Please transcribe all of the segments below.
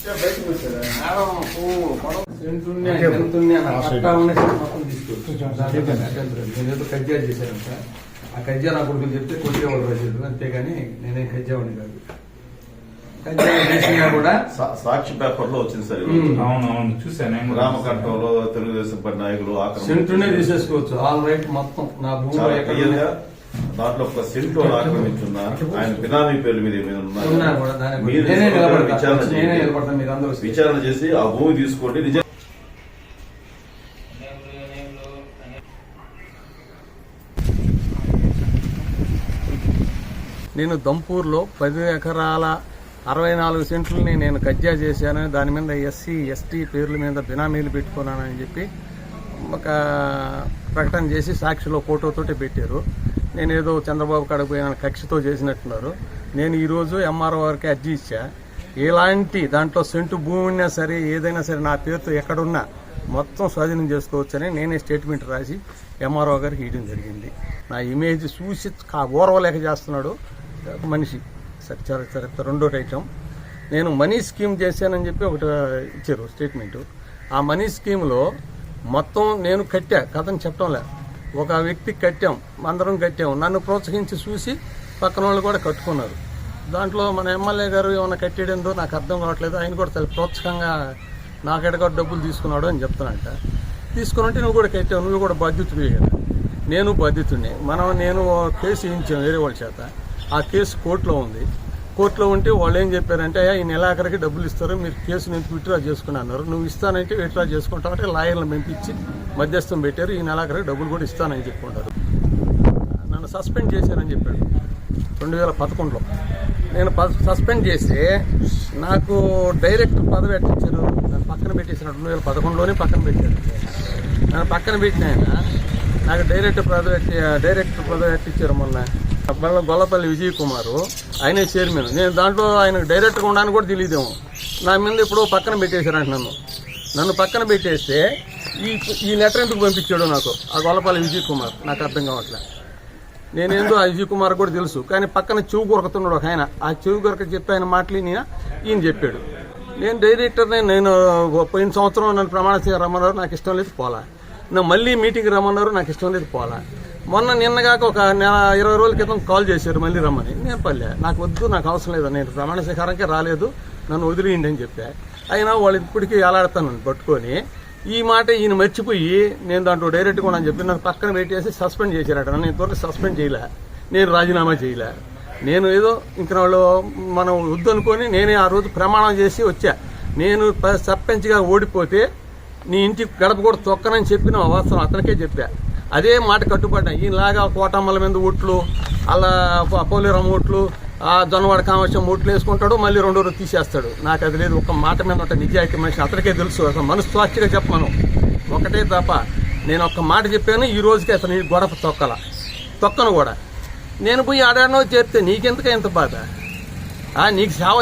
నేనేదో కజ్జా చేశానంట. ఆ కజ్జా నా కొడుకుని చెప్తే కొట్టేవాళ్ళు రాసేది, అంతేగాని నేనేం కజ్జావాడిని కాదు. కజ్జా చేసినా కూడా సాక్షి పేపర్ లో వచ్చింది సార్. అవునవును చూసాను. రామకట్టంలో తెలుగుదేశం పార్టీ నాయకులు సెంటునే తీసేసుకోవచ్చు. ఆల్ రైట్ మొత్తం నా భూమి దాంట్లో ఒక సెంటు ఆక్రమించున్నా ఆయన బినామీ పేర్ల మీద విచారణ చేసి ఆ భూమి తీసుకోండి. నిజం నేను దంపూర్లో 10 ఎకరాల 64 సెంట్లని నేను కబ్జా చేశానని, దాని మీద ఎస్సీ ఎస్టీ పేర్ల మీద బినామీలు పెట్టుకున్నానని చెప్పి ఒక ప్రకటన చేసి సాక్షిలో ఫోటోతోటి పెట్టారు. నేనేదో చంద్రబాబు కాడకు పోయిన కక్షతో చేసినట్టున్నారు. నేను ఈరోజు ఎంఆర్ఓ వారికి అర్జీ ఇచ్చా. ఎలాంటి దాంట్లో సెంటు భూమి ఉన్నా సరే ఏదైనా సరే నా పేరుతో ఎక్కడున్నా మొత్తం స్వాధీనం చేసుకోవచ్చని నేనే స్టేట్మెంట్ రాసి ఎంఆర్ఓ గారికి ఇవ్వడం జరిగింది. నా ఇమేజ్ చూసి ఓర్వలేక చేస్తున్నాడు మనిషి. సరే రెండో ఐటమ్, నేను మనీ స్కీమ్ చేశానని చెప్పి ఒకటి ఇచ్చారు స్టేట్మెంటు. ఆ మనీ స్కీమ్లో మొత్తం నేను కట్టా, కథని చెప్పడంలే, ఒక వ్యక్తికి కట్టాం, అందరం కట్టాం. నన్ను ప్రోత్సహించి చూసి పక్కన వాళ్ళు కూడా కట్టుకున్నారు. దాంట్లో మన ఎమ్మెల్యే గారు ఏమైనా కట్టేయడంతో నాకు అర్థం కావట్లేదు. ఆయన కూడా ప్రోత్సాహంగా నాకెడ కూడా డబ్బులు తీసుకున్నాడు అని చెప్తానంట. తీసుకున్నట్టే నువ్వు కూడా కట్టావు, నువ్వు కూడా బాధ్యతవి కదా. నేను బాధ్యతుడిని. నేను కేసు వేయించాం వేరే వాళ్ళ చేత. ఆ కేసు కోర్టులో ఉంది. కోర్టులో ఉంటే వాళ్ళు ఏం చెప్పారంటే, ఈ నెలాఖరికి డబ్బులు ఇస్తారు, మీరు కేసు నేను విత్డ్రా చేసుకుని అన్నారు. నువ్వు ఇస్తానంటే విత్డ్రా చేసుకుంటావు అంటే లాయర్లను పంపించి మధ్యస్థం పెట్టారు. ఈ నెలాఖరికి డబ్బులు కూడా ఇస్తానని చెప్పుకుంటారు. నన్ను సస్పెండ్ చేశానని చెప్పాడు 2011లో. నేను సస్పెండ్ చేస్తే నాకు డైరెక్ట్ పదవి ఎట్టించారు, నన్ను పక్కన పెట్టేసిన 2011లోనే పక్కన పెట్టారు. నన్ను పక్కన పెట్టిన ఆయన నాకు డైరెక్ట్ పదవి ఎట్టించారు. మొన్న గొల్లపల్లి విజయ్ కుమార్, ఆయనే చైర్మన్. నేను దాంట్లో ఆయనకు డైరెక్ట్గా ఉండడానికి కూడా తెలియదేమో. నా మీద ఇప్పుడు పక్కన పెట్టేశారంట. నన్ను పక్కన పెట్టేస్తే ఈ లెటర్ ఎందుకు పంపించాడు నాకు ఆ గొల్లపల్లి విజయ్ కుమార్, నాకు అర్థం కావట్లే. నేనేందో ఆ విజయ్ కుమార్ కూడా తెలుసు, కానీ పక్కన చెవు కొరకుతున్నాడు ఒక ఆయన. ఆ చెవు కొరక చెప్పి ఆయన మాటలు ఈయన చెప్పాడు. నేను డైరెక్టర్ని. నేను పోయిన సంవత్సరం నన్ను ప్రమాణ రమ్మన్నారు, నాకు ఇష్టం లేదు పోలా. మళ్ళీ మీటింగ్ రమ్మన్నారు, నాకు ఇష్టం లేదు పోలా. మొన్న నిన్నగాక ఒక 20 రోజుల క్రితం కాల్ చేశారు మళ్ళీ రమ్మని. నేను పల్లె, నాకు వద్దు, నాకు అవసరం లేదు, నేను ప్రమాణ స్వీకారానికే రాలేదు, నన్ను వదిలేయండి అని చెప్పా. అయినా వాళ్ళు ఇప్పటికీ ఎలాడతాను పట్టుకొని. ఈ మాట ఈయన మర్చిపోయి నేను దాంట్లో డైరెక్ట్గా ఉన్నాను చెప్పి నన్ను పక్కన పెట్టేసి సస్పెండ్ చేశారట. నన్ను ఇంతవరకు సస్పెండ్ చేయలే, నేను రాజీనామా చేయలే. నేను ఏదో ఇంక వాళ్ళు మనం వద్దనుకొని నేనే ఆ రోజు ప్రమాణం చేసి వచ్చా. నేను సర్పంచ్గా ఓడిపోతే నీ ఇంటికి గడప కూడా తొక్కనని చెప్పిన అవసరం అతనికే చెప్పా. అదే మాట కట్టుబడ్డా. ఈయనలాగా కోటమ్మల మీద ఓట్లు, అలా పోలేరమ్మ ఓట్లు, ఆ జొన్నవాడ కామర్షం ఓట్లు వేసుకుంటాడు, మళ్ళీ 2 రోజులు తీసేస్తాడు. నాకు అది లేదు. ఒక మాట మీద ఒక నిజాయితీ మనిషి అతనికే తెలుసు. అసలు మనస్వాక్షిగా చెప్పమను ఒకటే తప్ప నేను ఒక్క మాట చెప్పాను. ఈ రోజుకి అతను గొడవ తొక్కను కూడా. నేను పోయి ఆడానో చేస్తే నీకెందుకు ఎంత బాధ? నీకు సేవ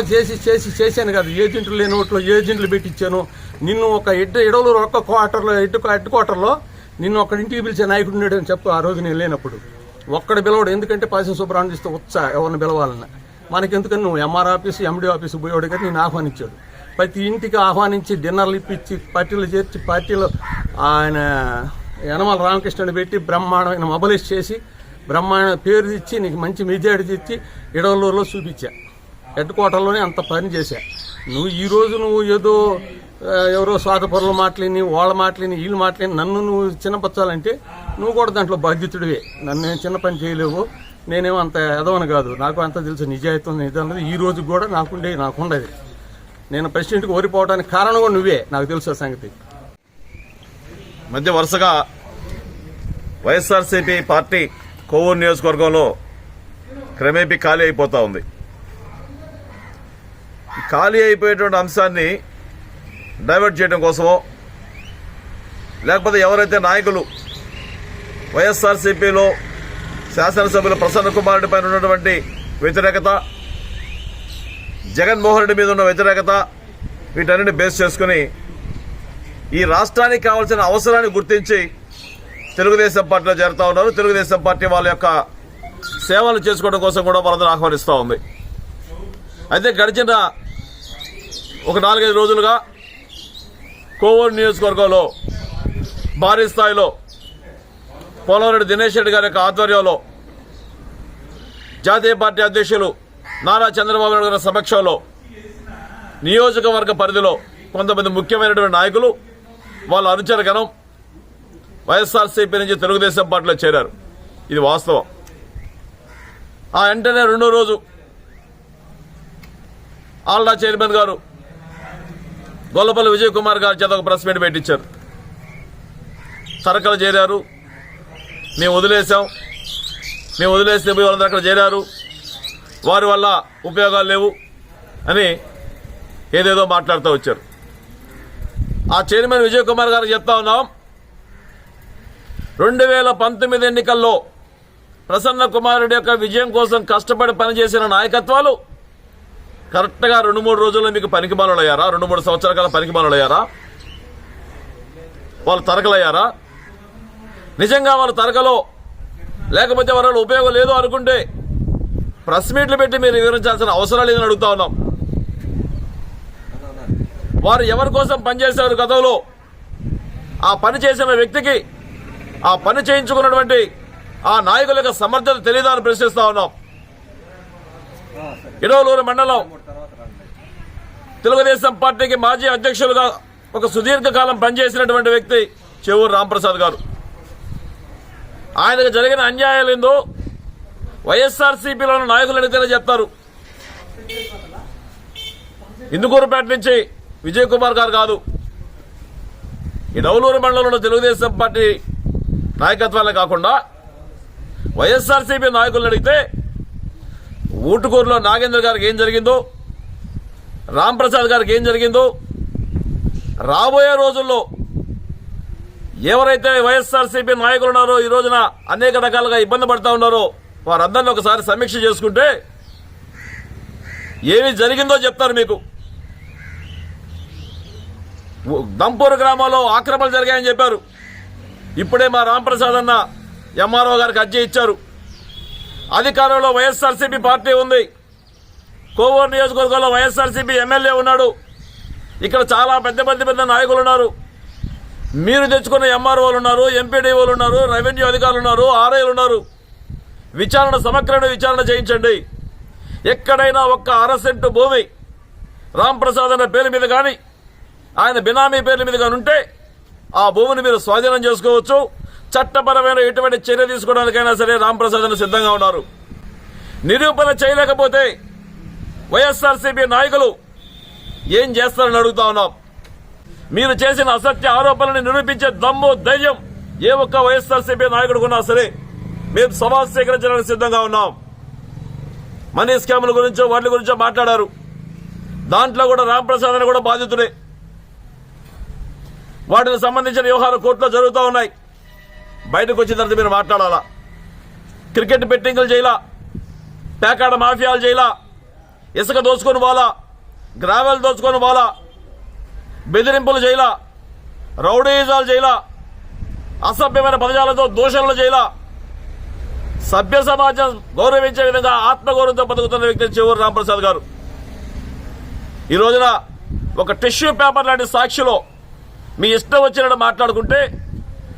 చేశాను కదా. ఏజెంట్లు లేని ఓట్లు ఏజెంట్లు పెట్టించాను. నిన్ను ఒక ఎడవలు ఒక్క హెడ్ క్వార్టర్లో నిన్ను ఒక్కడింటికి పిలిచే నాయకుడు ఉన్నాడు అని చెప్పు. ఆ రోజు నేను లేనప్పుడు ఒక్కడ పిలవడు. ఎందుకంటే పాసిన సుబ్రహ్మణ్యం ఇస్తే ఎవరిని పిలవాలన్నా మనకెందుకని నువ్వు ఎంఆర్ ఆఫీసు ఎండి ఆఫీసు పోయేవాడు కానీ నేను ఆహ్వానించాడు. ప్రతి ఇంటికి ఆహ్వానించి డిన్నర్లు ఇప్పించి పార్టీలు చేర్చి పార్టీలో ఆయన యనమల రామకృష్ణని పెట్టి బ్రహ్మాండమైన మొబలైజ్ చేసి బ్రహ్మాండ పేరు ఇచ్చి నీకు మంచి మెజారిటీ ఇచ్చి ఇడవలూరులో చూపించా. హెడ్ క్వార్టర్లోనే అంత పని చేశా. నువ్వు ఏదో ఎవరో స్వార్థపరులు మాట్లాడి వాళ్ళ మాట్లాడి వీళ్ళు మాట్లాడి నన్ను నువ్వు చిన్నపరచాలంటే నువ్వు కూడా దాంట్లో బాధ్యతుడివే. నన్ను నేను చిన్న పని చేయలేవు. నేనేమో అంత ఎదవని కాదు, నాకు అంత తెలుసు. నిజాయితీ నిజాన్ని ఈ రోజు కూడా నాకుండేది. నేను ప్రెసిడెంట్కి ఓడిపోవడానికి కారణం కూడా నువ్వే, నాకు తెలుసు ఆ సంగతి. మధ్య వరుసగా వైఎస్ఆర్సీపీ పార్టీ కోవూరు నియోజకవర్గంలో క్రమేపీ ఖాళీ అయిపోతా ఉంది. ఖాళీ అయిపోయేటువంటి అంశాన్ని డైవర్ట్ చేయడం కోసమో, లేకపోతే ఎవరైతే నాయకులు వైఎస్ఆర్సీపీలో శాసనసభ్యులు ప్రసన్న కుమార్ రెడ్డి పైన ఉన్నటువంటి వ్యతిరేకత, జగన్మోహన్ రెడ్డి మీద ఉన్న వ్యతిరేకత, వీటన్నిటిని బేస్ చేసుకుని ఈ రాష్ట్రానికి కావాల్సిన అవసరాన్ని గుర్తించి తెలుగుదేశం పార్టీలో చేరుతా ఉన్నారు. తెలుగుదేశం పార్టీ వాళ్ళ యొక్క సేవలు చేసుకోవడం కోసం కూడా వాళ్ళందరూ ఆహ్వానిస్తూ ఉంది. అయితే గడిచిన ఒక 4-5 రోజులుగా కోవూరు నియోజకవర్గంలో భారీ స్థాయిలో పోలవరెడ్డి దినేష్ రెడ్డి గారి యొక్క ఆధ్వర్యంలో జాతీయ పార్టీ అధ్యక్షులు నారా చంద్రబాబు నాయుడు గారి సమక్షంలో నియోజకవర్గ పరిధిలో కొంతమంది ముఖ్యమైనటువంటి నాయకులు వాళ్ళ అనుచర గణం వైఎస్ఆర్సీపీ నుంచి తెలుగుదేశం పార్టీలో చేరారు. ఇది వాస్తవం. ఆ వెంటనే రెండో రోజు ఆల్డా చైర్మన్ గారు గొల్లపల్లి విజయ్ కుమార్ గారి చేత ఒక ప్రెస్ మీట్ పెట్టించారు. తరకలు చేరారు, మేము వదిలేసాం, మేము వదిలేస్తే వాళ్ళందరూ అక్కడ చేరారు, వారి వల్ల ఉపయోగాలు లేవు అని ఏదేదో మాట్లాడుతూ వచ్చారు. ఆ చైర్మన్ విజయ్ కుమార్ గారికి చెప్తా ఉన్నాం, 2019 ఎన్నికల్లో ప్రసన్న కుమార్ రెడ్డి యొక్క విజయం కోసం కష్టపడి పనిచేసిన నాయకత్వాలు కరెక్ట్గా 2-3 రోజుల్లో మీకు పనికిమాలయ్యారా? 2-3 సంవత్సరాల కాలం పనికిమాలయ్యారా? వాళ్ళు తరకలయ్యారా? నిజంగా వాళ్ళు తరకలో లేకపోతే వాళ్ళ ఉపయోగం లేదు అనుకుంటే ప్రెస్ మీట్లు పెట్టి మీరు వివరించాల్సిన అవసరం లేదని అడుగుతా ఉన్నాం. వారు ఎవరి కోసం పనిచేశారు గతంలో, ఆ పని చేసిన వ్యక్తికి ఆ పని చేయించుకున్నటువంటి ఆ నాయకుల యొక్క సమర్థత తెలియదా అని ప్రశ్నిస్తా ఉన్నాం. ఇడవలూరు మండలం తెలుగుదేశం పార్టీకి మాజీ అధ్యక్షులుగా ఒక సుదీర్ఘకాలం పనిచేసినటువంటి వ్యక్తి చెవూరు రాంప్రసాద్ గారు. ఆయనకు జరిగిన అన్యాయాలు ఏందో వైఎస్ఆర్సీపీలోని నాయకులు అడిగితేనే చెప్తారు. ఇందుకూరుపేట నుంచి విజయ్ కుమార్ గారు కాదు, ఈ డౌలూరు మండలంలో తెలుగుదేశం పార్టీ నాయకత్వాలే కాకుండా వైఎస్ఆర్సీపీ నాయకులను అడిగితే ఊటుకూరులో నాగేంద్ర గారికి ఏం జరిగిందో, రాంప్రసాద్ గారికి ఏం జరిగిందో, రాబోయే రోజుల్లో ఎవరైతే వైఎస్ఆర్సీపీ నాయకులు ఉన్నారో ఈ రోజున అనేక రకాలుగా ఇబ్బంది పడుతూ ఉన్నారో వారందరినీ ఒకసారి సమీక్ష చేసుకుంటే ఏమి జరిగిందో చెప్తారు మీకు. దంపూరు గ్రామంలో ఆక్రమణలు జరిగాయని చెప్పారు. ఇప్పుడే మా రాంప్రసాద్ అన్న ఎంఆర్ఓ గారికి అర్జీ ఇచ్చారు. అధికారంలో వైఎస్ఆర్సీపీ పార్టీ ఉంది, కోవూరు నియోజకవర్గంలో వైఎస్ఆర్సీపీ ఎమ్మెల్యే ఉన్నాడు, ఇక్కడ చాలా పెద్ద నాయకులు ఉన్నారు. మీరు తెచ్చుకున్న ఎంఆర్ఓలు ఉన్నారు, ఎంపీడీఓలు ఉన్నారు, రెవెన్యూ అధికారులు ఉన్నారు, ఆర్ఐలు ఉన్నారు. సమగ్రమైన విచారణ చేయించండి. ఎక్కడైనా ఒక్క అరసెంటు భూమి రాంప్రసాద్ అన్న పేరు మీద కానీ ఆయన బినామీ పేర్ల మీద కానీ ఉంటే ఆ భూమిని మీరు స్వాధీనం చేసుకోవచ్చు. చట్టపరమైన ఎటువంటి చర్య తీసుకోవడానికైనా సరే రాంప్రసాద్ అన్న సిద్ధంగా ఉన్నారు. నిరూపణ చేయలేకపోతే వైఎస్ఆర్సీపీ నాయకులు ఏం చేస్తారని అడుగుతా ఉన్నాం. మీరు చేసిన అసత్య ఆరోపణలను నిరూపించే దమ్ము ధైర్యం ఏ ఒక్క వైఎస్ఆర్సీపీ నాయకుడుకున్నా సరే మేము సమాజ్ సేకరించడానికి సిద్ధంగా ఉన్నాం. మనీ స్కాముల గురించో వాటి గురించో మాట్లాడారు. దాంట్లో కూడా రాంప్రసాద్ అని కూడా బాధితుడే. వాటికి సంబంధించిన వ్యవహారాలు కోర్టులో జరుగుతూ ఉన్నాయి. బయటకు వచ్చిన తర్వాత మీరు మాట్లాడాలా. క్రికెట్ బెట్టింగ్లు చేయాల, పేకాడ మాఫియాలు చేయాల, ఇసుక దోచుకొని పోలా, గ్రావెల్ దోచుకొని పోలా, బెదిరింపులు చేయాల, రౌడీజాలు చేయాల, అసభ్యమైన పదజాలతో దూషణలు చేయాల. సభ్య సమాజం గౌరవించే విధంగా ఆత్మగౌరవంతో బతుకుతున్న వ్యక్తి చెవూరు రాంప్రసాద్ గారు. ఈ రోజున ఒక టిష్యూ పేపర్ లాంటి సాక్షిలో మీ ఇష్టం వచ్చినట్టు మాట్లాడుకుంటే,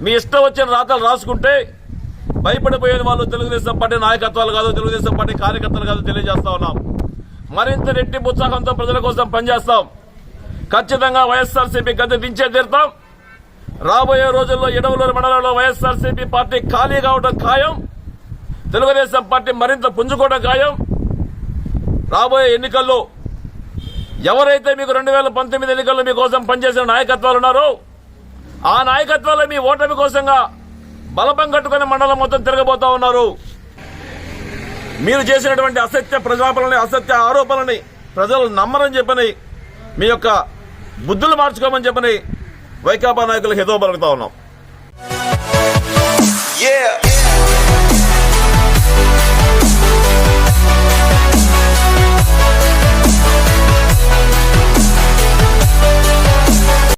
మీ ఇష్టం వచ్చిన రాతలు రాసుకుంటే భయపడిపోయేది వాళ్ళు తెలుగుదేశం పార్టీ నాయకత్వాలు కాదు, తెలుగుదేశం పార్టీ కార్యకర్తలు కాదు తెలియజేస్తా ఉన్నాం. మరింత రెట్టింపు ఉత్సాహంతో ప్రజల కోసం పనిచేస్తాం. ఖచ్చితంగా వైఎస్ఆర్సీపీ గద్దె దించే తీరుతాం. రాబోయే రోజుల్లో ఇడవలూరు మండలంలో వైఎస్ఆర్సీపీ పార్టీ ఖాళీ కావడం ఖాయం. తెలుగుదేశం పార్టీ మరింత పుంజుకోవడం ఖాయం. రాబోయే ఎన్నికల్లో ఎవరైతే మీకు 2019 ఎన్నికల్లో మీకోసం పనిచేసిన నాయకత్వాలు ఉన్నారో ఆ నాయకత్వాలు మీ ఓటమి కోసంగా బలపం కట్టుకుని మండలం మొత్తం తిరగబోతా ఉన్నారు. మీరు చేసినటువంటి అసత్య ప్రజాపనని, అసత్య ఆరోపణలని ప్రజలు నమ్మరని చెప్పని మీ యొక్క బుద్ధులు మార్చుకోమని చెప్పని వైకాపా నాయకులకు హితవు పలుకుతా ఉన్నాం.